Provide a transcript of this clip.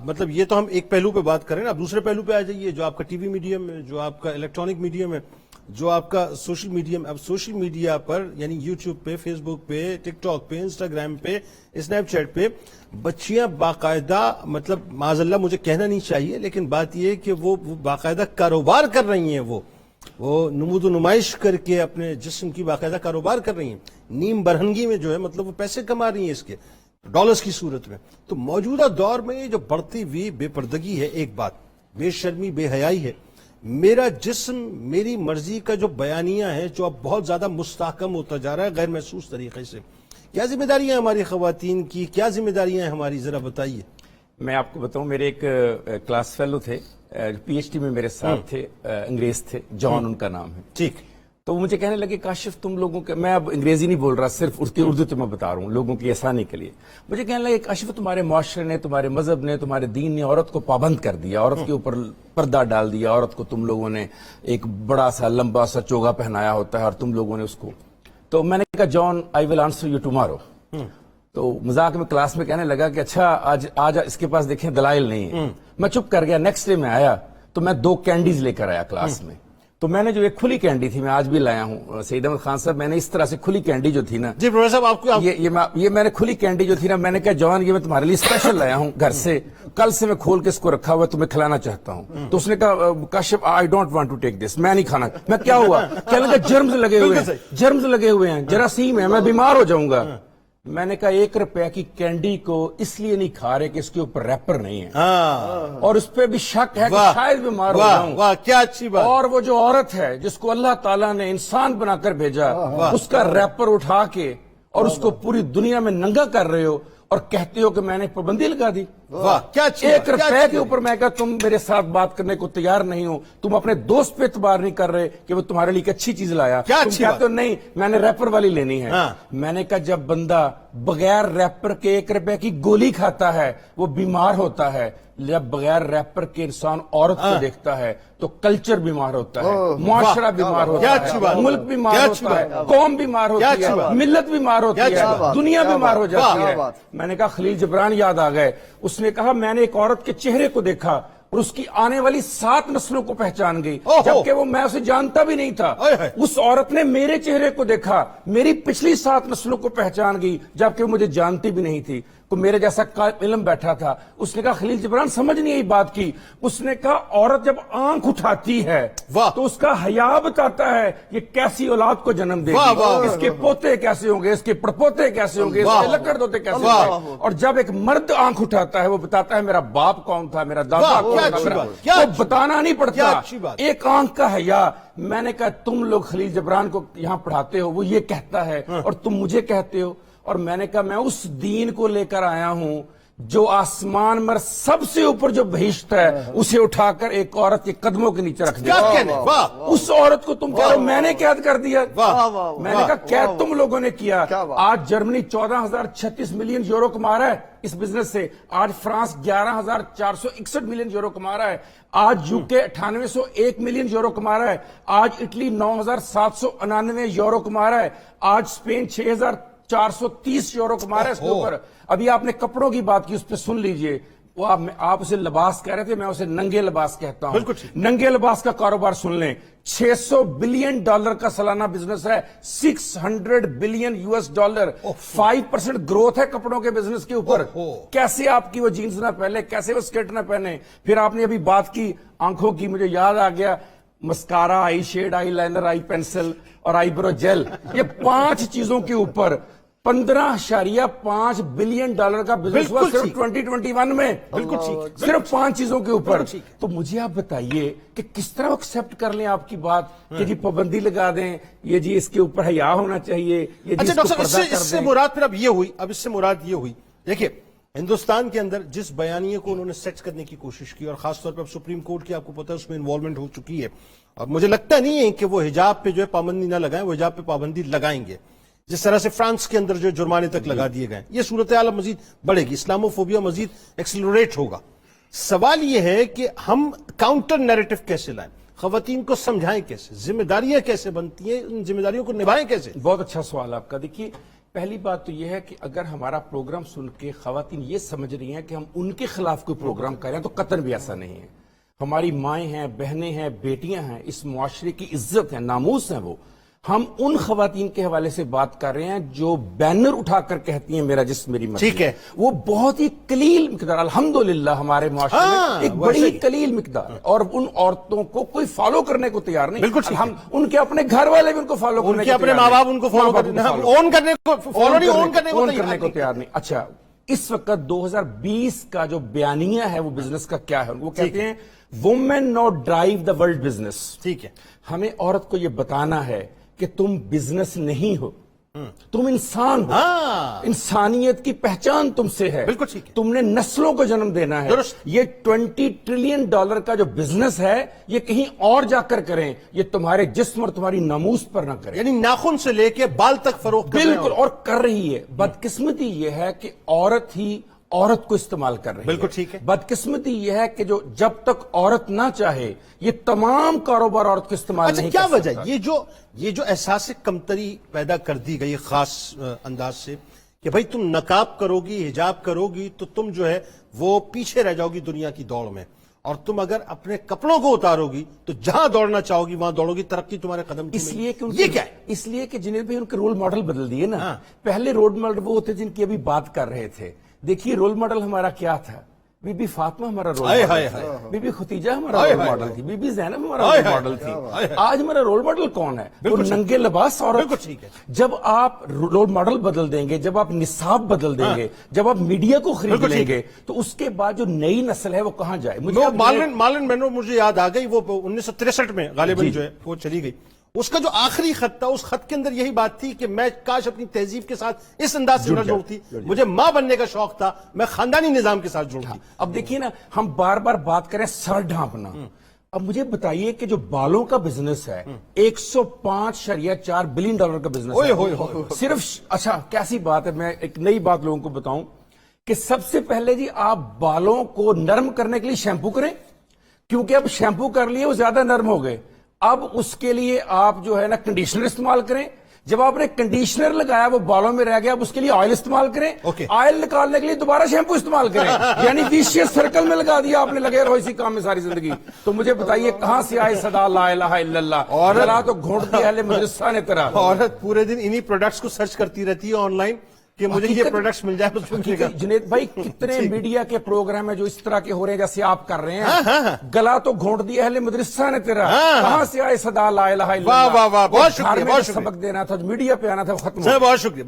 مطلب یہ تو ہم ایک پہلو پہ بات کریں نا، اب دوسرے پہلو پہ آ جائیے، جو آپ کا ٹی وی میڈیم ہے، جو آپ کا الیکٹرانک میڈیم ہے، جو آپ کا سوشل میڈیم. اب سوشل میڈیا پر یعنی یوٹیوب پہ، فیس بک پہ، ٹک ٹاک پہ، انسٹاگرام پہ، اسنیپ چیٹ پہ بچیاں باقاعدہ، مطلب معاذ اللہ مجھے کہنا نہیں چاہیے لیکن بات یہ ہے کہ وہ باقاعدہ کاروبار کر رہی ہیں، وہ نمود و نمائش کر کے اپنے جسم کی باقاعدہ کاروبار کر رہی ہیں، نیم برہنگی میں جو ہے مطلب وہ پیسے کما رہی ہیں اس کے ڈالرز کی صورت میں. تو موجودہ دور میں یہ جو بڑھتی ہوئی بے پردگی ہے، ایک بات بے شرمی بے حیائی ہے، میرا جسم میری مرضی کا جو بیانیہ ہے جو اب بہت زیادہ مستحکم ہوتا جا رہا ہے غیر محسوس طریقے سے. کیا ذمہ داریاں ہماری خواتین کی، کیا ذمہ داریاں ہیں ہماری، ذرا بتائیے. میں آپ کو بتاؤں، میرے ایک کلاس فیلو تھے، پی ایچ ڈی میں میرے ساتھ تھے، انگریز تھے، جان ان کا نام ہے. ٹھیک. تو وہ مجھے کہنے لگے کاشف تم لوگوں کے، میں اب انگریزی نہیں بول رہا، صرف اردو تو میں بتا رہا ہوں لوگوں کی آسانی کے لیے. مجھے کہنے لگے کاشف تمہارے معاشرے نے، تمہارے مذہب نے، تمہارے دین نے عورت کو پابند کر دیا، عورت کے اوپر پردہ ڈال دیا، عورت کو تم لوگوں نے ایک بڑا سا لمبا سا چوگا پہنایا ہوتا ہے اور تم لوگوں نے اس کو. تو میں نے کہا جان آئی ول آنسر یو ٹمارو. تو مذاق میں کلاس میں کہنے لگا کہ اچھا آج اس کے پاس دیکھیں دلائل نہیں ہے. میں چپ کر گیا. نیکسٹ ڈے میں آیا تو میں 2 کینڈیز لے کر آیا کلاس میں. تو میں نے جو ایک کھلی کینڈی تھی، میں آج بھی لایا ہوں سعید احمد خان صاحب، میں نے اس طرح سے کھلی کینڈی جو تھی نا، جی پروفیسر صاحب آپ کو یہ میں نے کھلی کینڈی جو تھی نا، میں نے کہا جوان یہ میں تمہارے لیے اسپیشل لایا ہوں گھر سے، کل سے میں کھول کے اس کو رکھا ہوا تمہیں کھلانا چاہتا ہوں. تو اس نے کہا Kashif I don't want to take this, میں نہیں کھانا. میں کیا ہوا؟ کہنے لگا جرمز لگے ہوئے ہیں، جرمز لگے ہوئے ہیں، جراثیم ہے، میں بیمار ہو جاؤں گا. میں نے کہا 1 روپے کی کینڈی کو اس لیے نہیں کھا رہے کہ اس کے اوپر ریپر نہیں ہے اور اس پہ بھی شک ہے کہ شاید بیمار ہو جاؤں. واہ کیا اچھی بات. اور وہ جو عورت ہے جس کو اللہ تعالیٰ نے انسان بنا کر بھیجا، اس کا ریپر اٹھا کے اور اس کو پوری دنیا میں ننگا کر رہے ہو اور کہتے ہو کہ میں نے پابندی لگا دی. واہ کیا اچھی. 1 روپے کے اوپر میں کہا تم میرے ساتھ بات کرنے کو تیار نہیں ہو، تم اپنے دوست پہ اعتبار نہیں کر رہے کہ وہ تمہارے لیے ایک اچھی چیز لایا. تم کہتے ہو نہیں میں نے ریپر والی لینی ہے. میں نے کہا جب بندہ بغیر ریپر کے 1 روپے کی گولی کھاتا ہے وہ بیمار ہوتا ہے. جب بغیر ریپر کے انسان عورت کو دیکھتا ہے تو کلچر بیمار ہوتا ہے، معاشرہ بیمار ہوتا ہے، ملک بیمار ہوتا ہے، قوم بیمار ہوتی ہے، ملت بیمار ہوتی ہے، دنیا بیمار ہو جاتی ہے. میں نے کہا خلیل جبران یاد آ گئے. اس نے کہا میں نے ایک عورت کے چہرے کو دیکھا اور اس کی آنے والی 7 نسلوں کو پہچان گئی، جبکہ وہ میں اسے جانتا بھی نہیں تھا. اس عورت نے میرے چہرے کو دیکھا، میری پچھلی 7 نسلوں کو پہچان گئی جبکہ وہ مجھے جانتی بھی نہیں تھی. کو میرے جیسا علم بیٹھا تھا. اس نے کہا خلیل جبران سمجھ نہیں آئی بات کی. اس نے کہا عورت جب آنکھ اٹھاتی ہے تو اس کا حیا بتاتا ہے یہ کیسی اولاد کو جنم دے گی، اس کے پوتے کیسے ہوں گے، اس کے پڑپوتے کیسے ہوں گے، اس کے لکڑ دوتے کیسے ہوں گے. اور جب ایک مرد آنکھ اٹھاتا ہے وہ بتاتا ہے میرا باپ کون تھا، میرا دادا کون تھا، وہ بتانا نہیں پڑتا. ایک آنکھ کا حیا. میں نے کہا تم لوگ خلیل جبران کو یہاں پڑھاتے ہو، وہ یہ کہتا ہے اور تم مجھے کہتے ہو. اور میں نے کہا میں اس دین کو لے کر آیا ہوں جو آسمان پر سب سے اوپر جو بہشت ہے اسے اٹھا کر ایک عورت کے قدموں کے نیچے رکھ دیا. اس عورت کو تم کہہ رہے ہو میں نے قید کر دیا. میں نے کہا قید تم لوگوں نے کیا. آج جرمنی 14,036 ملین یورو کما رہا ہے اس بزنس سے. آج فرانس 11,461 ملین یورو کما رہا ہے. آج یو کے 9801 ملین یورو کما رہا ہے. آج اٹلی 9,799 یورو کما رہا ہے. آج اسپین 6,430 یورو کما رہا ہے اس کے اوپر. ابھی آپ نے کپڑوں کی بات کی، اس پہ سن لیجئے. وہ آپ اسے لباس کہہ رہے تھے، میں اسے ننگے لباس کہتا ہوں. ننگے لباس کا کاروبار سن لیں. $600 بلین کا سالانہ بزنس ہے. $600 بلین $. 5% گروتھ ہے کپڑوں کے بزنس کے اوپر. کیسے آپ کی وہ جینز نہ پہنے، کیسے وہ سکرٹ نہ پہنے. پھر آپ نے ابھی بات کی آنکھوں کی، مجھے یاد آ گیا مسکارا، آئی شیڈ، آئی لائنر، آئی پینسل اور آئی برو جیل. یہ 5 چیزوں کے اوپر $15.5 بلین کا بزنس ہوا صرف 2021 میں. صرف 5 چیزوں کے اوپر. تو مجھے آپ بتائیے کہ کس طرح ایکسپٹ کر لیں آپ کی بات کہ جی پابندی لگا دیں، یہ جی اس کے اوپر حیا ہونا چاہیے. اچھا ڈاکٹر صاحب اس سے مراد پھر اب یہ ہوئی، اب اس سے مراد یہ ہوئی دیکھیے ہندوستان کے اندر جس بیانیے کو انہوں نے سیٹ کرنے کی کوشش کی، اور خاص طور پہ اب سپریم کورٹ کی آپ کو پتہ ہے اس میں انوالومنٹ ہو چکی ہے، اور مجھے لگتا نہیں ہے کہ وہ حجاب پہ جو ہے پابندی نہ لگائیں، وہ حجاب پہ پابندی لگائیں گے. جس طرح سے فرانس کے اندر جو جرمانے تک لگا دیے گئے، یہ صورتحال مزید بڑھے گی، اسلاموفوبیا مزید ایکسلریٹ ہوگا. سوال یہ ہے کہ ہم کاؤنٹر نیریٹو کیسے لائیں، خواتین کو سمجھائیں کیسے، ذمہ داریاں کیسے بنتی ہیں، ان ذمہ داریوں کو نبھائیں کیسے. بہت اچھا سوال آپ کا. دیکھیے پہلی بات تو یہ ہے کہ اگر ہمارا پروگرام سن کے خواتین یہ سمجھ رہی ہیں کہ ہم ان کے خلاف کوئی پروگرام کر رہے ہیں تو قطعاً بھی ایسا نہیں ہے. ہماری مائیں ہیں، بہنیں ہیں، بیٹیاں ہیں، اس معاشرے کی عزت ہے، ناموس ہیں وہ. ہم ان خواتین کے حوالے سے بات کر رہے ہیں جو بینر اٹھا کر کہتی ہیں میرا جسم میری مرضی. ٹھیک ہے. وہ بہت ہی قلیل مقدار، الحمدللہ ہمارے معاشرے میں ایک بڑی قلیل مقدار، اور ان عورتوں کو کوئی فالو کرنے کو تیار نہیں. بالکل ہم ان کے اپنے گھر والے بھی ان کو فالو کرنے کو تیار نہیں، اپنے ماں باپ ان کو فالو کرنے کو تیار نہیں. اچھا، اس وقت 2020 کا جو بیانیہ ہے وہ بزنس کا کیا ہے؟ وہ کہتے ہیں women now drive the world business. ٹھیک ہے. ہمیں عورت کو یہ بتانا ہے کہ تم بزنس نہیں ہو، تم انسان ہو. انسانیت کی پہچان تم سے ہے. بالکل ٹھیک ہے. تم نے نسلوں کو جنم دینا ہے. یہ $20 ٹریلین کا جو بزنس ہے یہ کہیں اور جا کر کریں، یہ تمہارے جسم اور تمہاری ناموس پر نہ کریں. یعنی ناخن سے لے کے بال تک فروخت. بالکل. اور کر رہی ہے. بدقسمتی یہ ہے کہ عورت ہی عورت کو استعمال کر رہی ہے. بالکل ٹھیک ہے. بدقسمتی یہ ہے کہ جو جب تک عورت نہ چاہے یہ تمام کاروبار عورت کو استعمال نہیں کر سکتا. کیا وجہ یہ جو احساس کمتری پیدا کر دی گئی خاص انداز سے کہ بھائی تم نقاب کرو گی، حجاب کرو گی تو تم جو ہے وہ پیچھے رہ جاؤ گی دنیا کی دوڑ میں، اور تم اگر اپنے کپڑوں کو اتارو گی تو جہاں دوڑنا چاہو گی وہاں دوڑو گی، ترقی تمہارے قدم کی. اس لیے کہ یہ کیا ہے؟ اس لیے کہ جنہیں بھی ان کے رول ماڈل بدل دیے نا. پہلے رول ماڈل وہ ہوتے جن کی ابھی بات کر رہے تھے. دیکھیے رول ماڈل ہمارا کیا تھا. بی بی فاطمہ ہمارا رول ماڈل تھی، بی بی ختیجہ ہمارا رول ماڈل تھی، بی بی زینب ہمارا رول ماڈل تھی. آج ہمارا رول ماڈل کون ہے؟ وہ ننگے لباس عورت. جب آپ رول ماڈل بدل دیں گے، جب آپ نصاب بدل دیں گے، جب آپ میڈیا کو خرید لیں گے، تو اس کے بعد جو نئی نسل ہے وہ کہاں جائے؟ مارلن مینرو مجھے یاد آ گئی، وہ 1963 میں غالباً جو ہے وہ چلی گئی. اس کا جو آخری خط تھا، اس خط کے اندر یہی بات تھی کہ میں کاش اپنی تہذیب کے ساتھ اس انداز سے نہ جڑتی، مجھے ماں بننے کا شوق تھا، میں خاندانی نظام کے ساتھ جڑتی. اب دیکھیے نا، ہم بار بار بات کریں سر ڈھانپنا. اب مجھے بتائیے کہ جو بالوں کا بزنس ہے $105.4 بلین کا بزنس ہے صرف. اچھا کیسی بات ہے، میں ایک نئی بات لوگوں کو بتاؤں کہ سب سے پہلے جی آپ بالوں کو نرم کرنے کے لیے شیمپو کریں، کیونکہ اب شیمپو کر لیے وہ زیادہ نرم ہو گئے. اب اس کے لیے آپ جو ہے نا کنڈیشنر استعمال کریں. جب آپ نے کنڈیشنر لگایا وہ بالوں میں رہ گیا، اب اس کے لیے آئل استعمال کریں. آئل نکالنے کے لیے دوبارہ شیمپو استعمال کریں. یعنی ویشیس سرکل میں لگا دیا آپ نے، لگے رہو اسی کام میں ساری زندگی. تو مجھے بتائیے کہاں سے آئے صدا لا الہ الا اللہ؟ اور تو گھونٹ دیا اہل مدرسہ نے تیرا. عورت پورے دن انہی پروڈکٹس کو سرچ کرتی رہتی ہے آن لائن کہ مجھے یہ پروڈکٹس مل جائے. جنید بھائی کتنے میڈیا کے پروگرام ہیں جو اس طرح کے ہو رہے ہیں جیسے آپ کر رہے ہیں. گلا تو گھونٹ دیا اہل مدرسہ نے تیرا. کہاں سے آئے صدا لا الہ الا اللہ؟ بہت شکریہ. سبق دینا تھا، میڈیا پہ آنا تھا، ختم. بہت شکریہ.